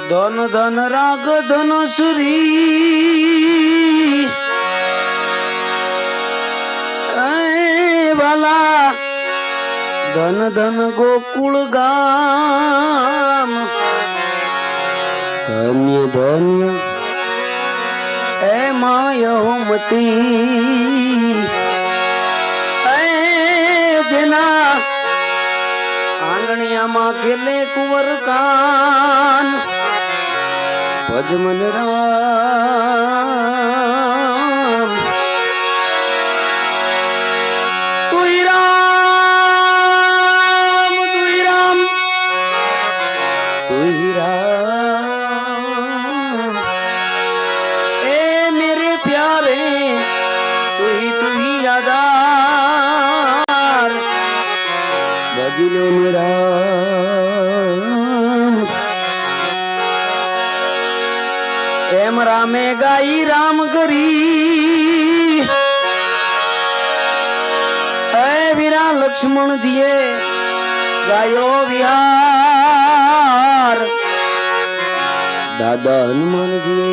ધન ધન રાગ ધન શ્રી વાલા ધન ધન ગોકુળ ગામ ધન્ય ધન્ય એ માયમતી જેના આંગણિયામાં ખેલે કુંવર કાન ભજમન રામ તુઈ રામ તુઈ રામ તુઈ રામ એ મેરે પ્યારે તુઈ આધાર ભજલો મેરા એમ રામે ગાઈ રામ કરી હે વીરા લક્ષ્મણજીએ ગાયો વિહાર દાદા હનુમાનજીએ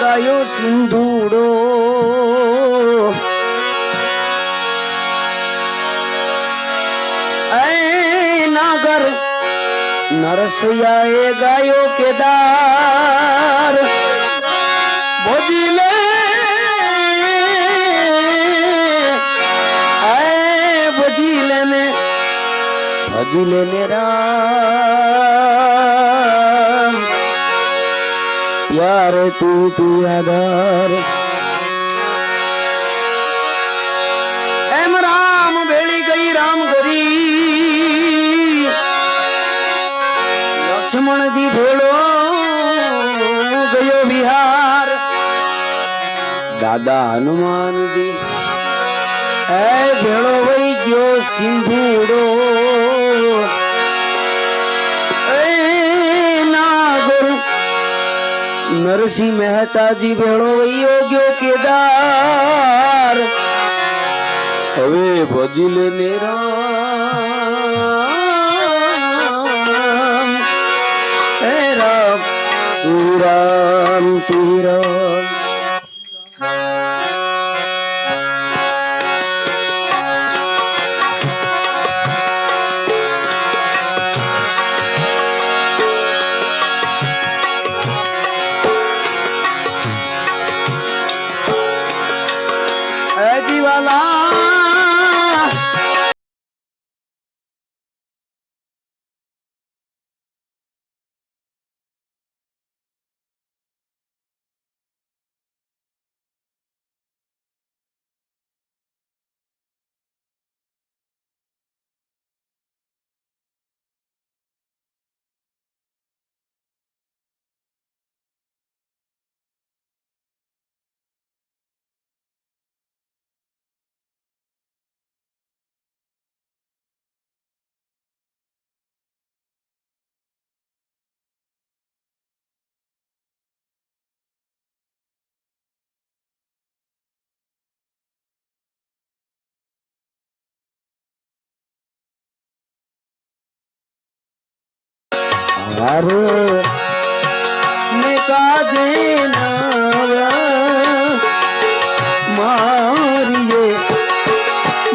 ગાયો સિંધુડો નાગર નરસૈયા એ ગાયો કેદાર ભોજીલે ભજીલે ને રામ યાર તું આધાર એમ રામ ભેળી ગઈ રામ ગરી લક્ષ્મણજી ભેળો ગયો વિહાર દાદા હનુમાનજી એ ભેળો વહી ગયો સિંધુડો નાગર નરસિંહ મહેતાજી ભેળો વહી ગયો કેદાર હવે ભજીલે ને રામ હે રામ તું રામ તું રામ જીવાલા ને કાજે મારીએ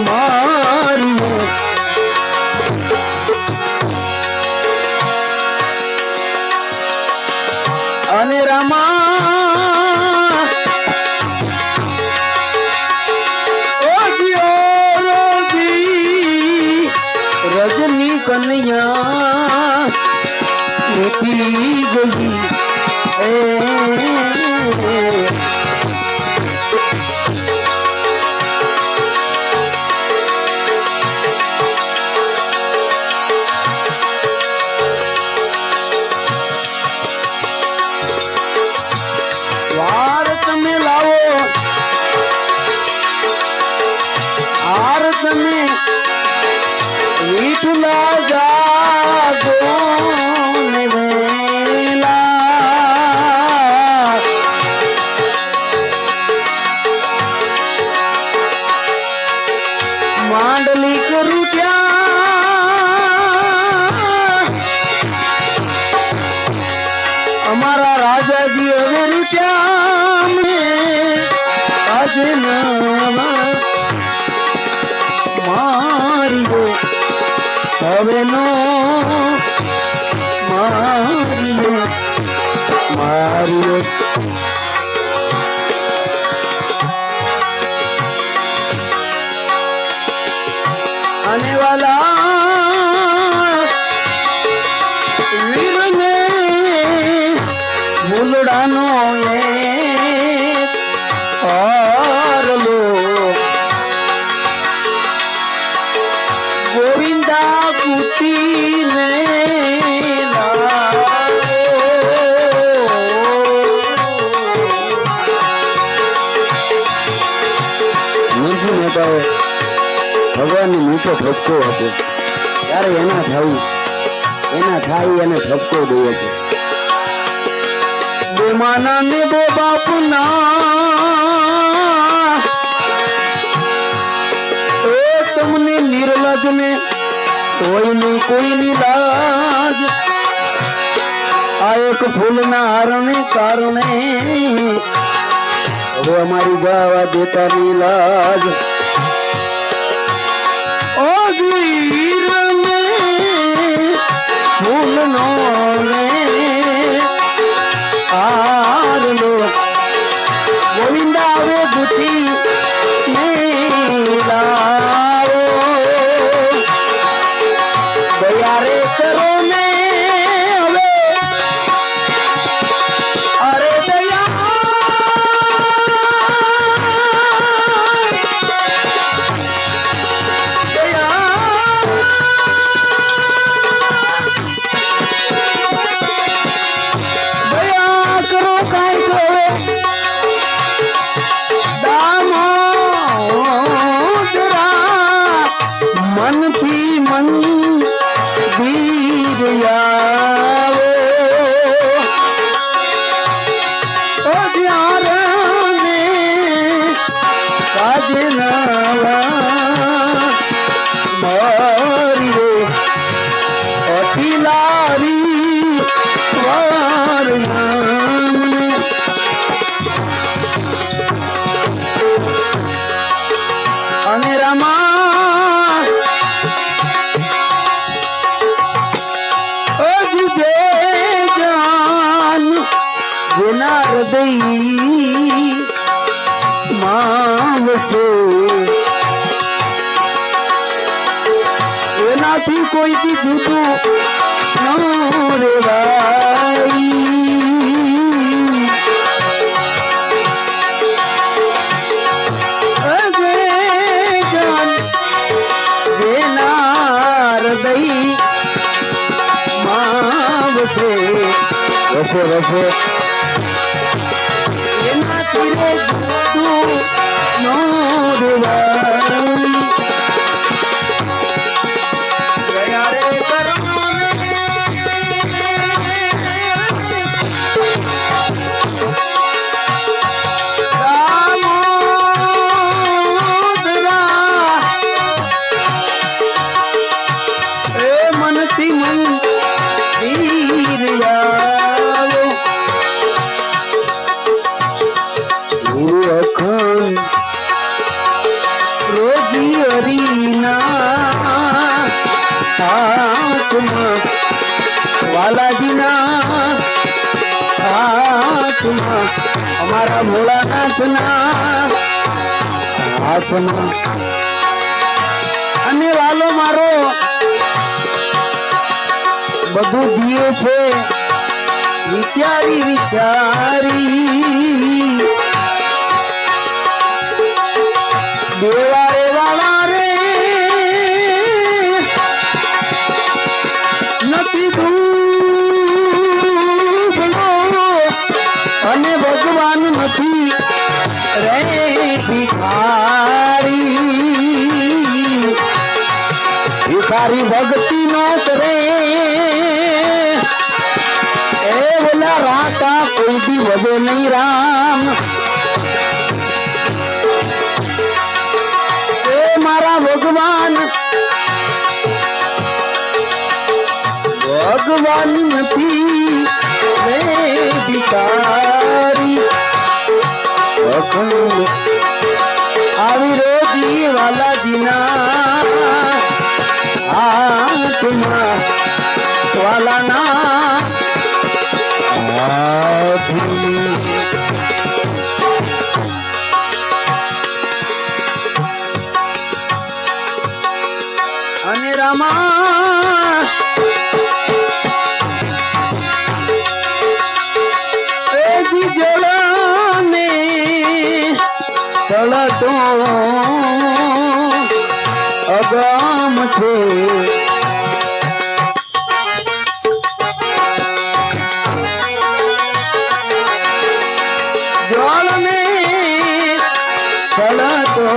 મારીએ અને રામા રજની કન્યા ગઈ વાર તમે લાવો હાર તમે મીઠુલા જાગો ને વેલા અમારા રાજાજી હવે રૂપિયા આજે મારીઓ હવે નો મારીઓ आने वाला वीर ने मुलड़ानो और लो गोविंदा कुटी ने मुंशी नेताओं ભગવાન ની મીઠો ઠપકો આપે ત્યારે એના થાય એને ઠપકો દે છે બે માના ને બે બાપના એ તમને નિર્લજ ને કોઈની લાજ આ એક ફૂલના હારને કારણે હવે અમારી જવા દેતા ની લાજ ફૂલનો ગોવિંદા હવે ગુઠી લાવો દયા રે કરો ને હવે અરે દયા મનથી મન વીરયાવો ઓ ધ્યારને કાજનવા મારીઓ અખિલારી વારનામને અને રામા જેના હૃદય માવસે એનાથી કોઈથી જુદું ન રેવાય જેના હૃદય માવસે વસે વસે એનાથી રે જુદું ન રેવાય દયા રે કરો મનથી મન વીરયાવો ગુરુ અખંડ રોજી હરીના હાથમાં વાલાજીના હાથમાં અમારા ભોળાનાથના હાથમાં અને વાલો મારો બધું દિયે છે વિચારી વિચારી દેવા રે વાળા રે નથી ડૂબલો અને ભગવાન નથી રે ભિખારી ભક્તિ નો કરે એ બોલા રાતા કોઈ દી વધે નહીં રામ એ મારા ભગવાન ભગવાન નથી ખંડ આવી રોજી વાલાજીના હાથમાં વાલાના હાથમાં અને રામા એજી જળને સ્થળ તો અગમ છે જળને સ્થળ તો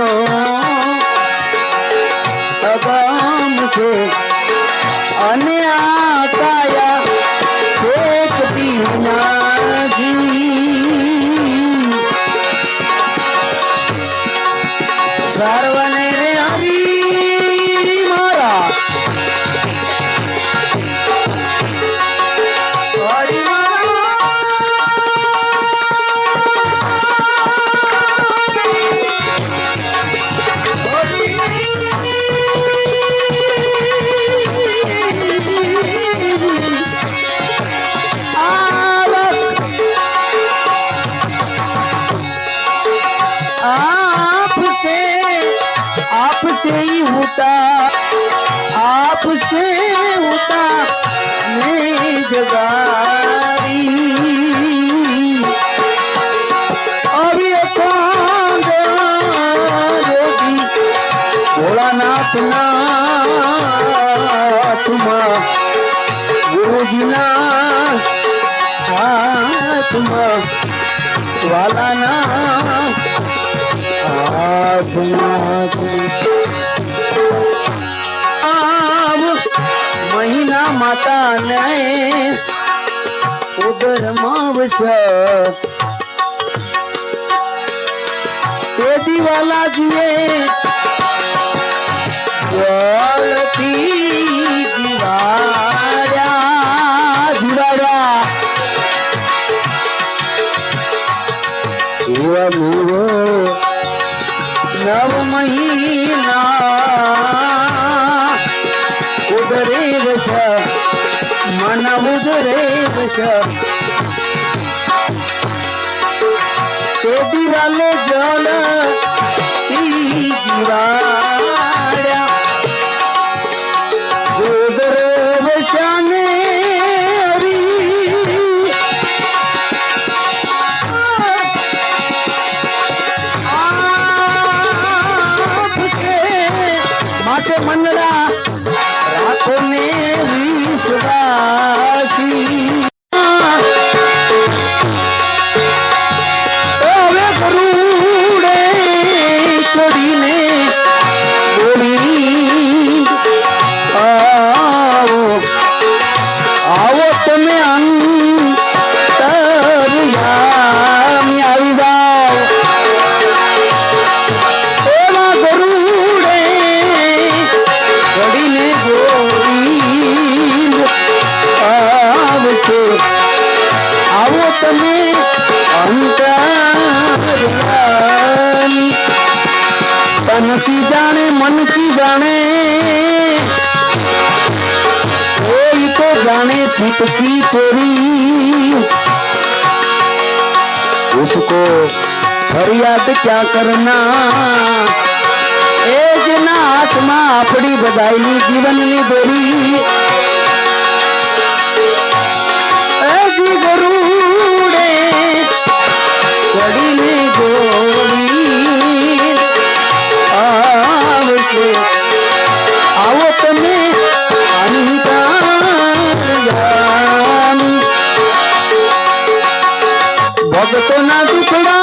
અગમ છે અને આ કાયા ફેંકતી વિનાશી સર્વને રે હરી મારા હરી आपसे ही होता मैं जगारी अभी कौन जोगी भोलानाथ ना तुमा गुरुजीना हाथમાં વાલાના મહિના માતા ને ઉદર માવસ તે દિવાલાજીએ જળથી જીવાડ્યા એવા મેવો નવ મહિના ઉદરે વસ મન ઉદરે વસ તે દિવાલે જલ જીવાડ્યા ઉદર વસાને મનડા રાખો ને વિશ્વાસી હવે ગરુડે ચડીને બોલી આવો આવો તમે અંતરયામી આવી જાઓ એવા ગરુડે ચડીને ગોવિંદ આવશે આવો તમે અંતરયામી તન કી જાણે મન કી જાણે कोई तो जाने सीत की चोरी उसको फरियाद क्या करना ए जना आत्मा अपनी बधाई जीवननी दोरी जी गरुड़े चढ़ीने गोरी आवशे आवो तमे अंतरयामी भगतोना दुखड़ा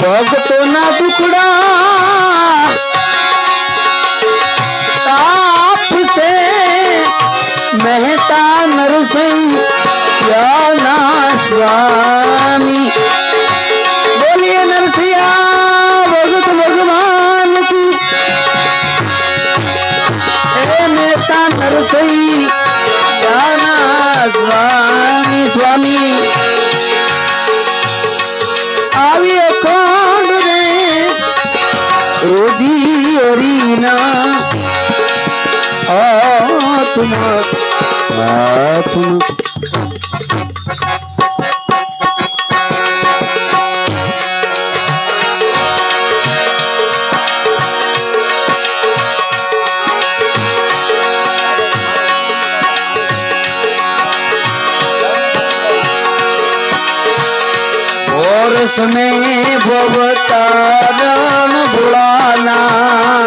भगतोना दुखड़ा ના હાથમાં હાથમાં में भवतारण भोलानाथ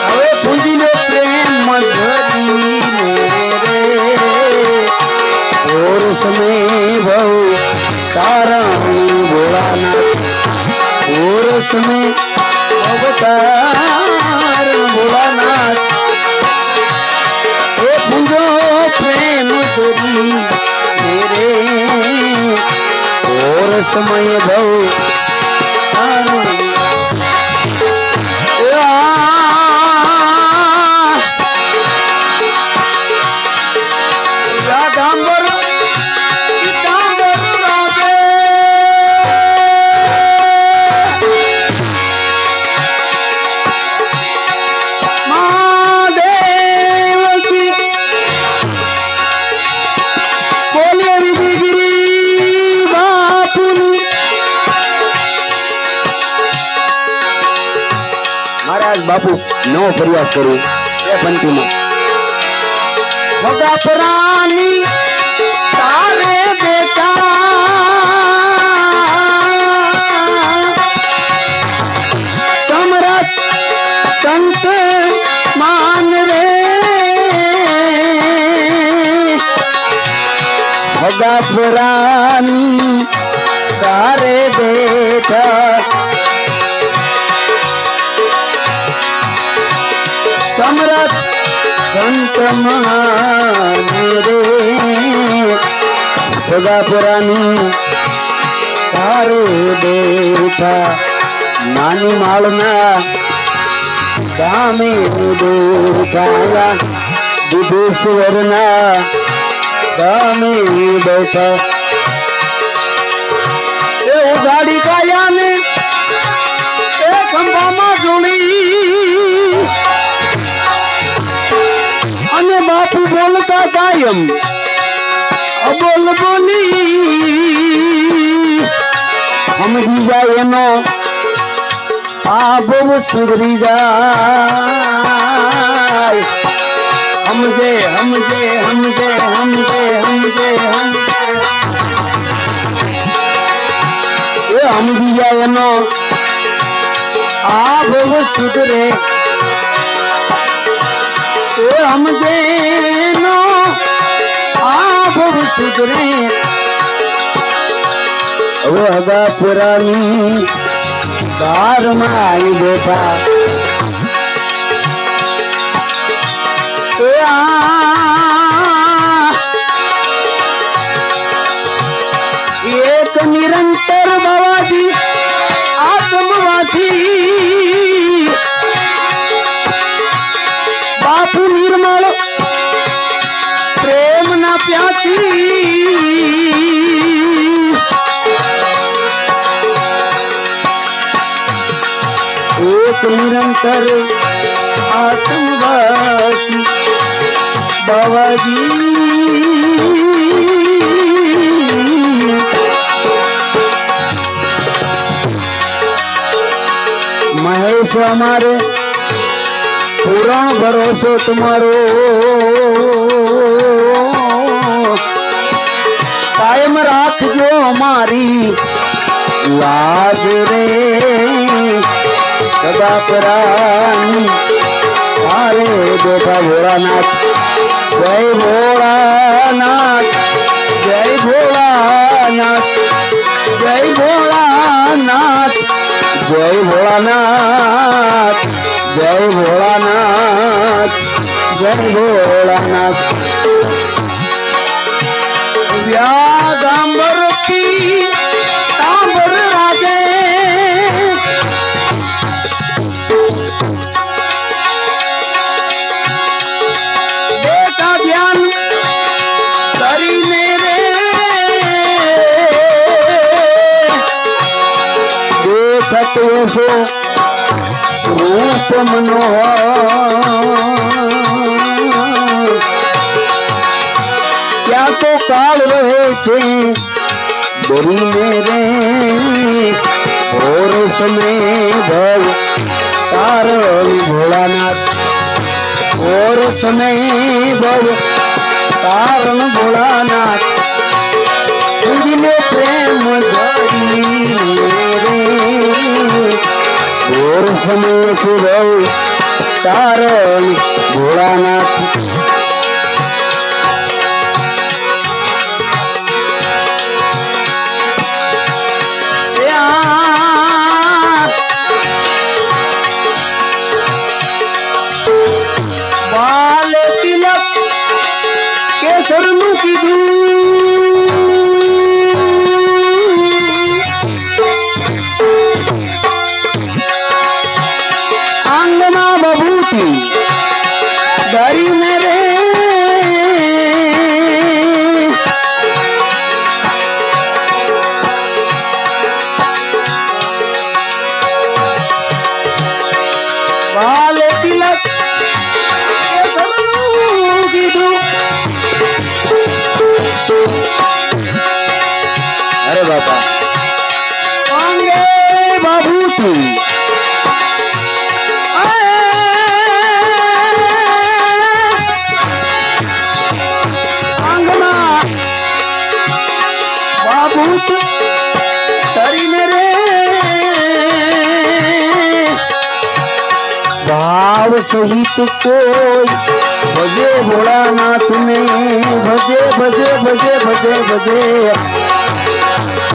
હવે પૂંજીનો પ્રેમ ધરીને રે ઓર સમય ભવ તારણ ભોલાનાથ ઓર સમય ભવતારણ ભોલાનાથ प्रेम तेरी मेरे और समय भव बापू नવો પ્રયાસ કરું એ પંક્તિમાં ભગા પ્રાણી તારે બેટા સમરથ સંત માન રે ભગા પ્રાણી તારે બેટા समरथ संत मान रे सदापुरानी तारे बेटा नानी मालना गामे बेटा दुधेश्वरना गामे बेटा ए गाड़ी काया ने ए खंभाમાં જોડી અને બાપુ બોલતા કાયમ અબોલ બોલી સમજી જાય એનો આ બહુ સુધરી જાય સમજે સમજે સમજે સમજે સમજે એ સમજી જાય એનો આ બહુ સુધરે સમજે નો આ બહુ સુધરે વગા પુરાની બારમાં આવી બેઠા એક નિરંતર બાવાજી આત્મવાસી બાપુ નિર્મળ પ્રેમ ના પ્યાસી એક નિરંતર આત્મવાસી બાવાજી મહેશ અમારે પૂરણ ભરોસો તમારો કાયમ રાખજો અમારી લાજ રે સદા પરાની હારે બેઠા ભોળાનાથ જય ભોળાનાથ જય ભોળાનાથ જય ભોળાનાથ જય ભોળાનાથ જય ભોળાનાથ જય ભોળાનાથ વ્યાગાંબર કી તાંબર રાજે બેટા ધ્યાન કરીને રે રૂપ એસો રૂપ મનોહર ક્યાં તો કાળ રહે છે ડરીને રે ઓર સમય ભવ તારણ ભોળાનાથ ઓર સમય ભવ તારણ ભોળાનાથ तुझने प्रेम धरी रे और समय से भव तारण भोलानाथ बाल तिलक केसर नु कीधु डरी मेरे बाल तिलक अरे बाबा आंगे बाबू तू भाव सहित कोई भजे भोलानाथ ने भजे भजे भजे भजे भजे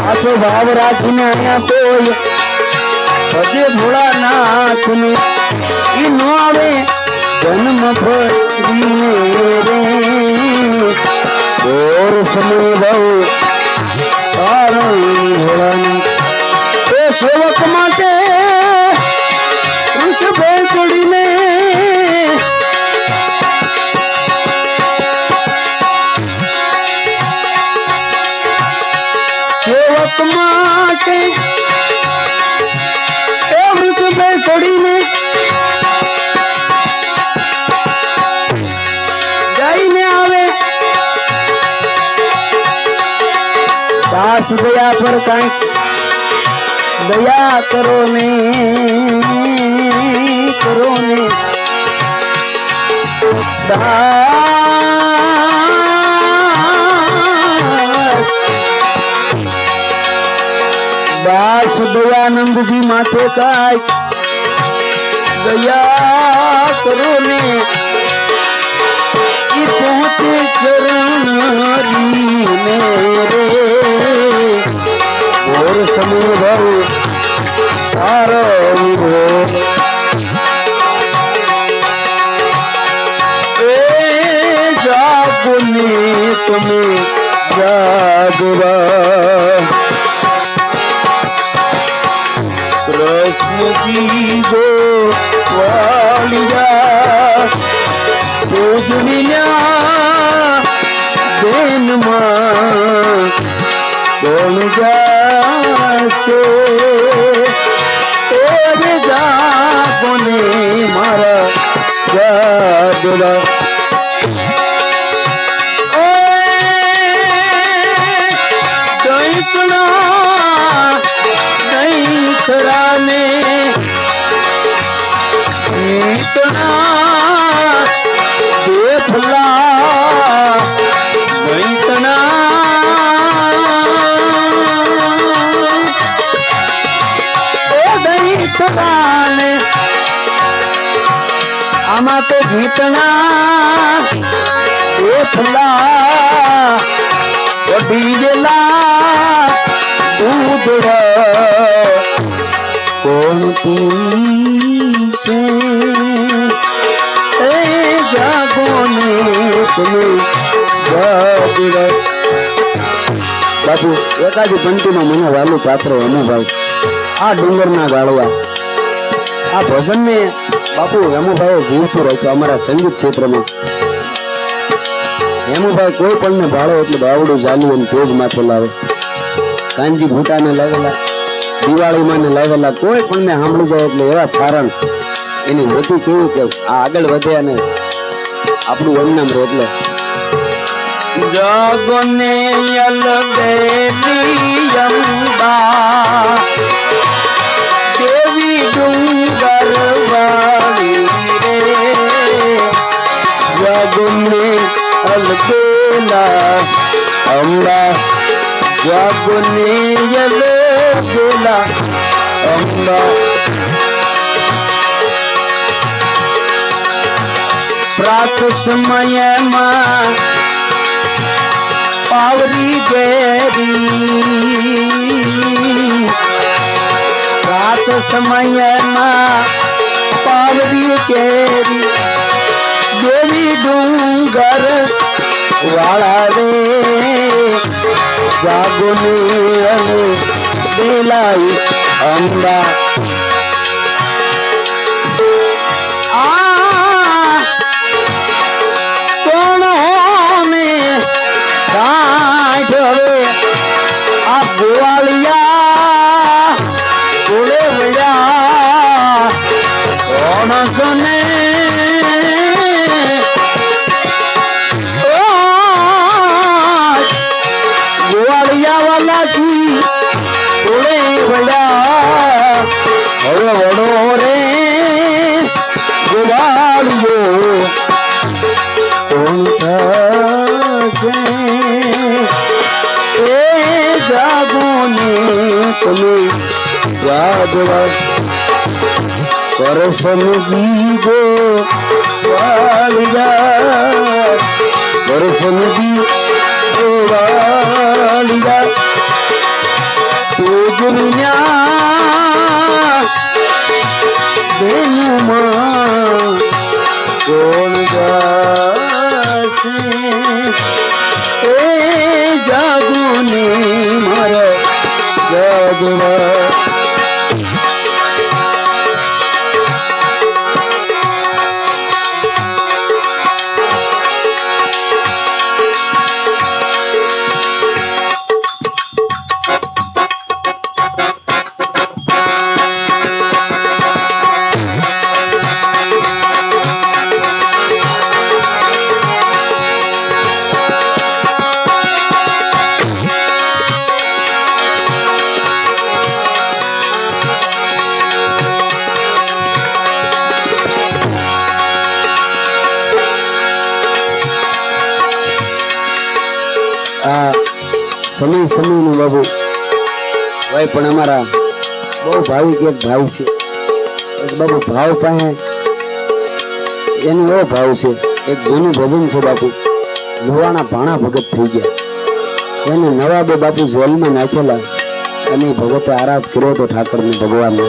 आछो भाव राखीने आया कोई भजे भोलानाथ ने ई नो आवे जन्म फरीने रे और समय भव तारण भोलानाथ ए सेवक माटे बेचड़ीने सेवक माटे वृत बेचड़ीने जाईने आवे दास दया पर काई दया करो ने करो ने दास दयानंद जी माथे काय दया करो ने कि पहुंचे शरण मेरे और समय भव तारण जागने तुम्हें जागवा कृष्ण जी गो वालिया तुझ मिला देन मां कौन जासे तेरे जागने मारा जागवा ने इतना बेफला इतना ने आमा तो गीतना बेफला डीजेला दूधड़ा कौन जागोने तुम्हें बापू एकादी पंक्ति में मने वालू पात्र हेमुभाई आ डूंगर ना गाड़वा आ भजन ने बापू हेमुभाई जीवतु रख्यो अमरा संगीत क्षेत्र में हेमुभाई कोई पण ने भाड़ो एटले बावडू जाली अने तेज माथे लावे कांजी भूटा ने लावेला દિવાળીમાં ને લાવેલા કોઈ પણ ને સાંભળી જાય એટલે એવા છારણ એની વૃત્તિ કેવી કે આ આગળ વધે અને આપણું એમનામ રહે. એટલે જગને અલબેલી અંબા દેવી ડુંગર વાળી રે જગને અલબેલા અંબા જગને અલબેલા અંબા પ્રાત સમયમાં પાવરી ગેરી રાત સમયમાં પાવરી ગેરી દેવી ડુંગર વાળા રે જાગોની અને બેલાઈ અંબા ગોવાળિયા બોલે વળ્યા કોણ સને ગોવાળિયા વાલાથી બોલે વળ્યા હવે વડો રે ગોવાળિયો કોણ થશે તમે યાદવા કરશન જીવો વાલિયા કરશન જીવો વાલિયા પૂજન્યા બેનુમાં કોણ ગાશે એ જાગુને મારા જાગવા આ સમય સમયનું બાબુ ભાઈ પણ અમારા બહુ ભાવિક એક ભાઈ છે. બસ બાબુ ભાવ પાસે એનો એવો ભાવ છે. એક જૂનું ભજન છે બાપુ લુવાણા ભાણા ભગત થઈ ગયા એને નવાબે બાપુ જેલમાં નાખેલા અને ભગતે આરાધ કર્યો તો ઠાકરને ભગવાનને.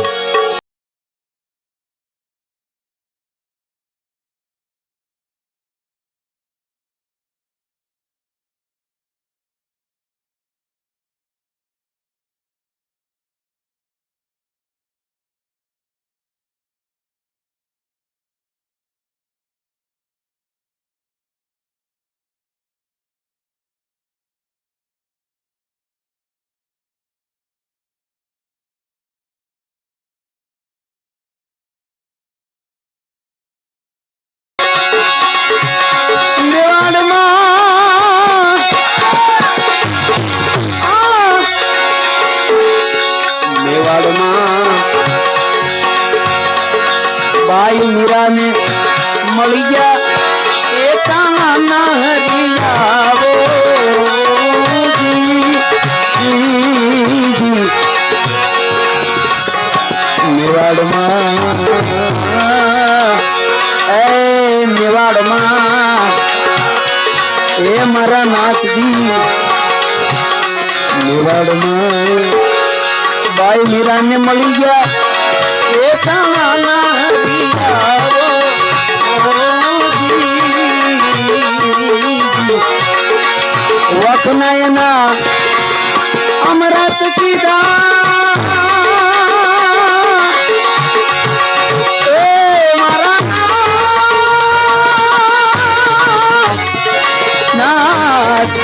બાઈ મીરાને મળી ગયા એકાના હરિયાવો મેવાડમાં મેવાડમાં એ મારા નાથજી મેવાડમાં બાઈ મીરાને મળી ગયા એકાના વખનાયના અમરત કીધા એ મારા નાથ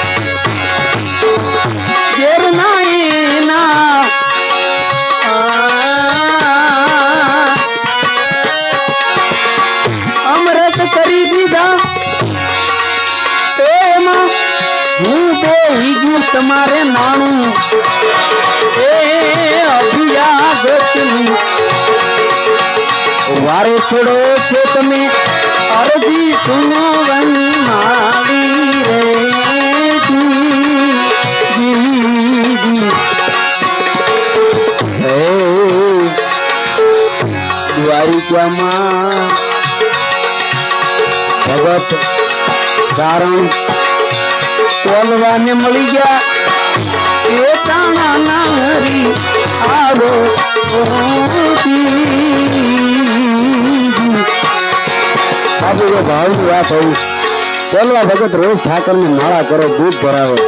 ઘેર નાયના ગયું તમારે નાણું એ અભિયાગતની વારે છોડો છો તમે અરજી સુનવાની મારી રે દ્વારિકામાં ભગત ચારણ બોલવાને મળી ગયા એ તાણા ના હરી આવો બાપુ જો ભાવની વાત હોય બોલવા ભગત રોજ ઠાકરને માળા કરે દૂધ ભરાવે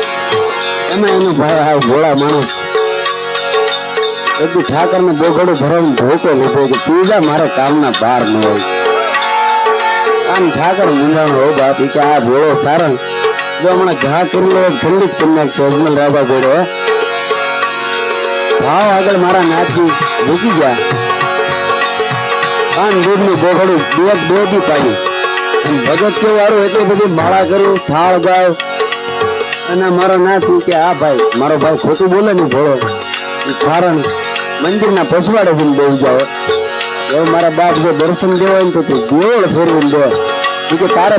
એમાં એનો ભાઈ આ ભોળા માણસ એકદી ઠાકરને બોઘડું ભરાવીને ધોકો લીધો કે પીઝા મારે કામના બહાર ન હોય આમ ઠાકર મૂંઝાણ હો બાપ કે આ ભોળો સારણ જો હમણાં ઘા કરી લો ખંડિત કરી નાખશે અજમલ રાજા ભોળો ભાવ આગળ મારા નાથજી ઝૂકી ગયા પાન દૂધનું બોઘડું બે દી પાડ્યું અને ભગત કેવું વાળું એટલી બધી માળા કરું થાળ ગાવ અને મારો નાથી કે આ ભાઈ મારો ભાઈ ખોટું બોલે ને ભોળો સારણ મંદિરના પછવાડે જઈને બેસી જાઓ હવે મારા બાપ જો દર્શન દેવાય ને તો તું દેવળ ફેરવીને દે કે તારે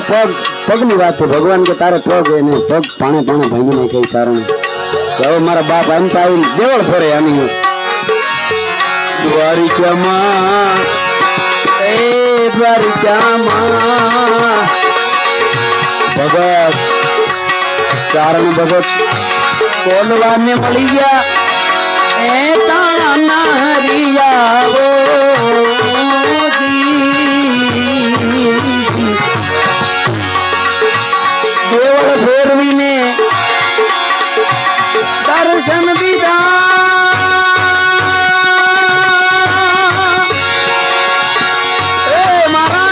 પગની વાત છે ભગવાન કે તારે પગ એને પગ પાણે ભાંગી નાખે સારણ હવે મારા બાપ આમ તો આવીને દેવળ ફેરે આની દ્વારિકામાં એ દ્વારિકામાં ભગત ચારણ ભગત બોલવાને મળી ગયા એ તાણા હરિયાવો દેવળ ફેરવીને દર્શન દીધા એ મારા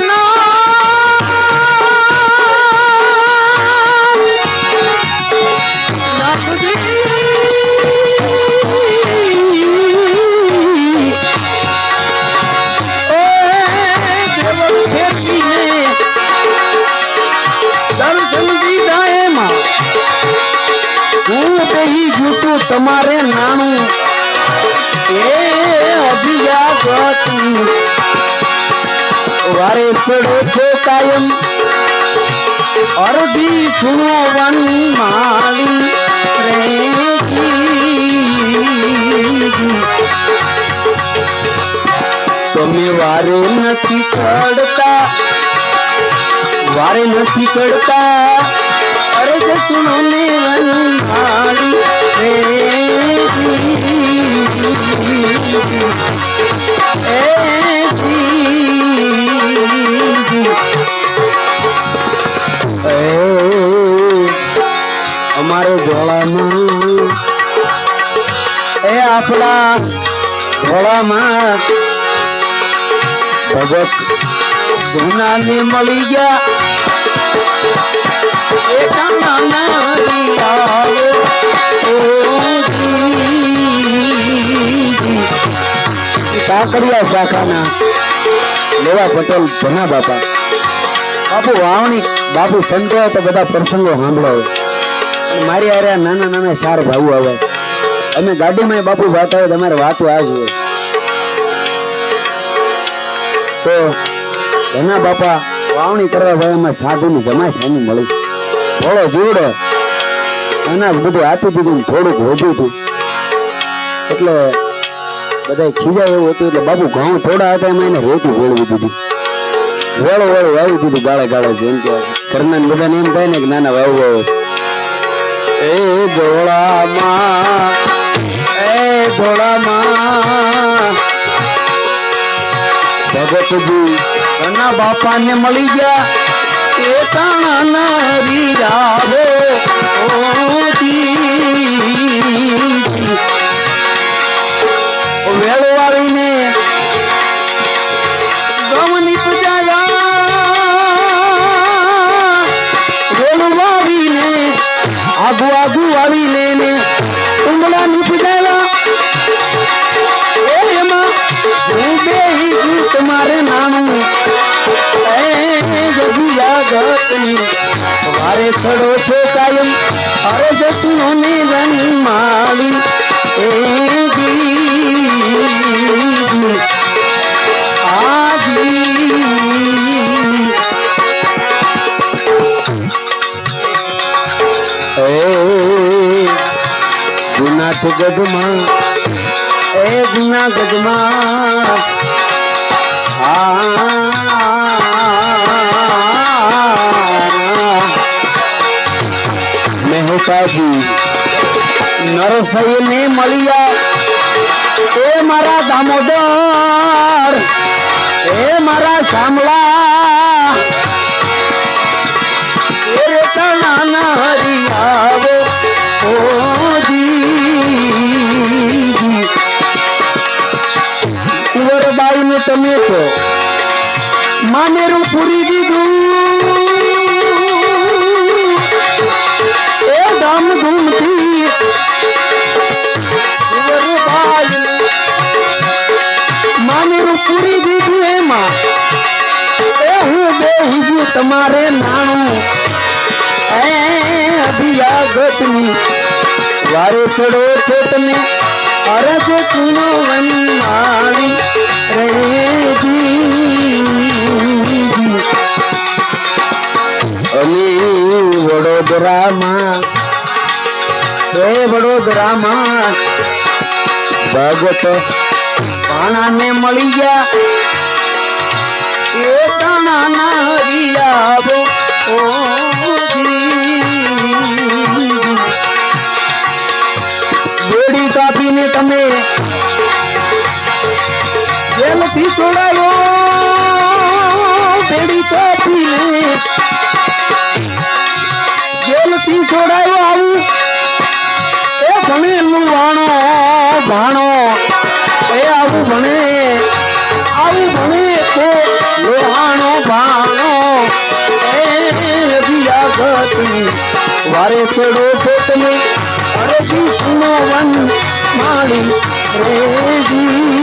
તમારે નાણું એ અભિયાગત વારે ચડો છો કાયમ અરધી સુનવાની માળી રે તમે વારે નથી ચડતા અરજ સુનો ને માળી અમારે ધોળામાં એ આપણા ધોળામાં ભગત ધૂનાને મળી ગયા એ કાકડિયા શાખાના લેવા પટેલ ધના બાપા બાપુ વાવણી બાપુ સંતો હોય તો બધા પ્રસંગો સાંભળો હોય અને મારી હારે નાના નાના ચાર ભાઈઓ આવે અમે ગાડીમાં બાપુ જાતા હોય તમારે વાતો આ જ હોય તો ધના બાપા વાવણી કરવા જાય એમાં સાધુની જમાઈ ખાની મળી થોડો જીવડો અનાજ બધું આપી દીધું થોડુંક વધ્યું હતું એટલે બધા ખીજાય એવું હતું એટલે બાપુ ઘઉં થોડા હતા એમાં એને રેતી વેળવી દીધી વેળો વાવી દીધું ગાળે જેમ કે ઘરના બધાને એમ થાય ને કે નાના વાવ એ ધોળામાં ભગતજી ઘણા બાપાને મળી ગયા એ તાણા રીરાવો વેળો આવીને ગમની પૂજા વેળો આવીને આગુ આવીને ઉંગળાની પૂજા એમાં હું બેહી ગયું તમારે નાનું એ જગુયા ગતની વારે ચડો છો કાયમ અરે જસનો ને રંગ માળી એ જી આજી જુનાગઢ ગઢમાં જુનાગઢ માં મહેતાજી નરસૈ ને મળ્યા એ મારા દામોદર એ મારા શામળા એ રેતણા ના હરિયાવો ઓજી કુંવરબાઈ ને તમે તો મામેરું પૂરી દીધું એ ધામધૂમથી કુંવરબાઈ મામેરું પૂરી દીધું એમાં એ હું બેહી ગયું તમારે નાણું એ અભિયાગતની વારે ચડો છો તમે અરજ સુનો વનમાળી રેજી અને વડોદરામાં વડોદરામાં ભગત પાણાને મળી ગયા એ તાણાના હરિયાવો બેડી કાપીને તમે જેલથી છોડાયો બેડી કાપીને જેલથી છોડાયો આવું એ ભણેલું ભાણો એ આવું ભણે તો લોહાણો ભાણો એ અભિયાગતની વારે ચડો છો તમે અરે વિષ્ણુ વન માળી રેજી